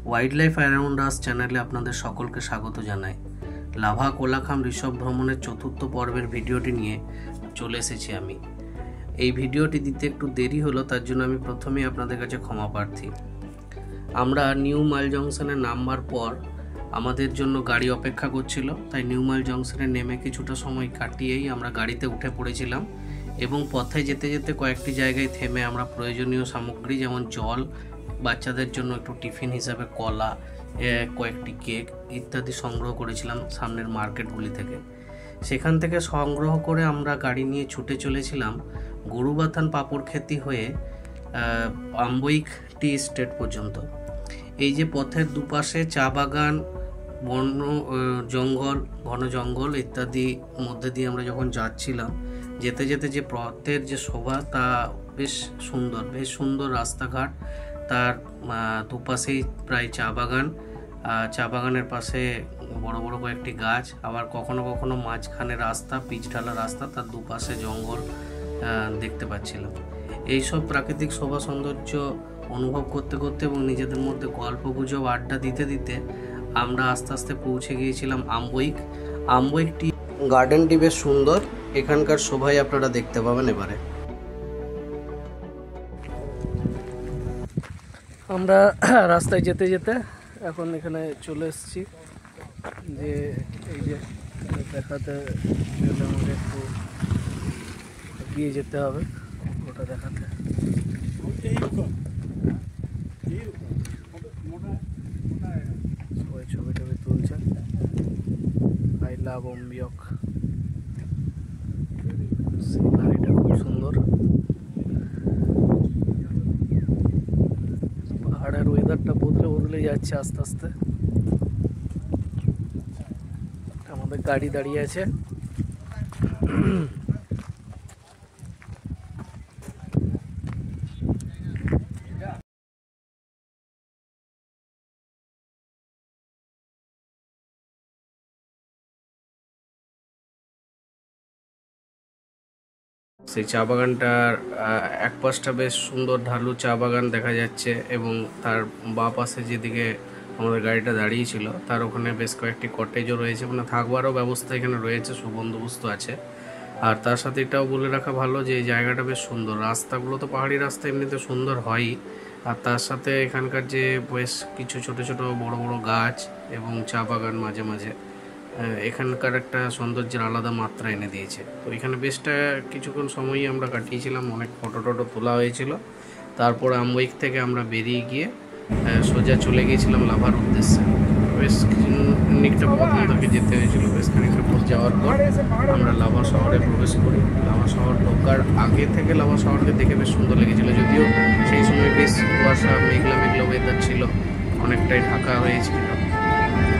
Wild life around us চ্যানেলে আপনাদের সকলকে স্বাগত জানাই। লাভা কোলাখাম ঋষভ ভ্রমণের চতুর্থ পর্বের ভিডিওটি নিয়ে চলে এসেছি আমি। এই ভিডিওটি দিতে একটু দেরি হলো, তার জন্য আমি প্রথমেই আপনাদের কাছে ক্ষমা প্রার্থী। আমরা নিউ মাইল জংশনে নামবার পর আমাদের জন্য গাড়ি অপেক্ষা করছিল, তাই নিউ মাইল জংশনে নেমে কিছুটা সময় কাটিয়েই আমরা গাড়িতে উঠে পড়েছিলাম এবং পথে যেতে যেতে কয়েকটি জায়গায় থেমে আমরা প্রয়োজনীয় সামগ্রী যেমন জল, বাচ্চাদের জন্য একটু টিফিন হিসাবে কলা, কয়েকটি কেক ইত্যাদি সংগ্রহ করেছিলাম সামনের মার্কেটগুলি থেকে। সেখান থেকে সংগ্রহ করে আমরা গাড়ি নিয়ে ছুটে চলেছিলাম গরুবাথান পাপড় খেতি হয়ে আম্বইক টি স্টেট পর্যন্ত। এই যে পথের দুপাশে চা বাগান, বন্য জঙ্গল, ঘন জঙ্গল ইত্যাদি মধ্যে দিয়ে আমরা যখন যাচ্ছিলাম, যেতে যেতে যে পথের যে শোভা তা বেশ সুন্দর রাস্তাঘাট, তার দুপাশেই প্রায় চা বাগান, চা বাগানের পাশে বড় বড় কয়েকটি গাছ, আবার কখনো কখনো মাঝখানে রাস্তা, পিচ ঢালা রাস্তা, তার দুপাশে জঙ্গল দেখতে পাচ্ছিলাম। এইসব প্রাকৃতিক শোভা সৌন্দর্য অনুভব করতে করতে এবং নিজেদের মধ্যে গল্প গুজব আড্ডা দিতে দিতে আমরা আস্তে আস্তে পৌঁছে গিয়েছিলাম আম্বইক টি গার্ডেনটি। বেশ সুন্দর, এখানকার শোভাই আপনারা দেখতে পাবেন। এবারে আমরা রাস্তায় যেতে যেতে এখন এখানে চলে এসেছি। যে এই যে দেখাতে গেলে আমাকে একটু এগিয়ে যেতে হবে, ওটা দেখাতে। সবাই ছবি টবি তুলছেন। আই লাভ অম্বিয়ক, সিনারিটা খুব সুন্দর। পাহাড়ের ওয়েদারটা বদলে যাচ্ছে আস্তে আস্তে। আমাদের গাড়ি দাঁড়িয়ে আছে। সেই চা বাগানটার এক পাশটা বেশ সুন্দর ঢালু চা বাগান দেখা যাচ্ছে এবং তার বাঁ পাশে যেদিকে আমাদের গাড়িটা দাঁড়িয়েছিল তার ওখানে বেশ কয়েকটি কটেজও রয়েছে, মানে থাকবারও ব্যবস্থা এখানে রয়েছে, সুবন্দোবস্ত আছে। আর তার সাথে এটাও বলে রাখা ভালো যে এই জায়গাটা বেশ সুন্দর। রাস্তাগুলো তো পাহাড়ি রাস্তা এমনিতে সুন্দর হয়ই, আর তার সাথে এখানকার যে বেশ কিছু ছোট ছোট বড় বড় গাছ এবং চা বাগান মাঝে মাঝে এখানকার একটা সৌন্দর্যের আলাদা মাত্রা এনে দিয়েছে। তো এখানে বেশটা কিছুক্ষণ সময়ই আমরা কাটিয়েছিলাম, অনেক ফটো টটো তোলা হয়েছিল। তারপর আম্বইক থেকে আমরা বেরিয়ে গিয়ে সোজা চলে গিয়েছিলাম লাভার উদ্দেশ্যে। বেশ খানিকটা পথ আমাদেরকে যেতে হয়েছিল। বেশ খানিকটা পথ যাওয়ার পর আমরা লাভা শহরে প্রবেশ করি। লাভা শহর ঢোকার আগে থেকে লাভা শহরকে দেখে বেশ সুন্দর লেগেছিলো, যদিও সেই সময় বেশ কুয়াশা, মেঘলা ওয়েদার ছিল, অনেকটাই ঢাকা হয়েছিল,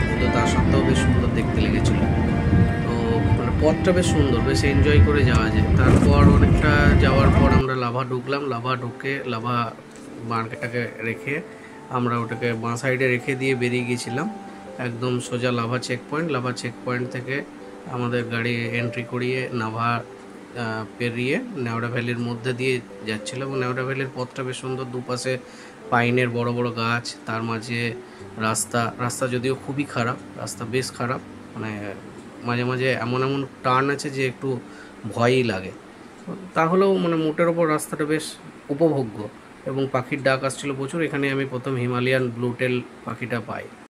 কিন্তু তা সত্ত্বেও বেশ সুন্দর দেখতে লেগেছিল। তো মানে পথটা বেশ সুন্দর, বেশ এনজয় করে যাওয়া যায়। তারপর অনেকটা যাওয়ার পর আমরা লাভা ঢুকলাম। লাভা ঢুকে লাভা মার্কেটটাকে রেখে আমরা ওটাকে বাঁ সাইডে রেখে দিয়ে বেরিয়ে গিয়েছিলাম একদম সোজা Lava check point. Lava check point থেকে আমাদের গাড়ি এন্ট্রি করিয়ে নাভা পেরিয়ে নেওড়া ভ্যালির মধ্যে দিয়ে যাচ্ছিল এবং নেওড়া ভ্যালির পথটা বেশ সুন্দর। দুপাশে পাইনের বড় বড় গাছ, তার মাঝে রাস্তা যদিও খুবই খারাপ, রাস্তা বেশ খারাপ, মানে মাঝে মাঝে এমন টার্ন আছে যে একটু ভয়ই লাগে। তাহলেও মানে মোটের ওপর রাস্তাটা বেশ উপভোগ্য এবং পাখির ডাক আসছিল প্রচুর। এখানে আমি প্রথম হিমালয়ান ব্লু টেল পাখিটা পাই।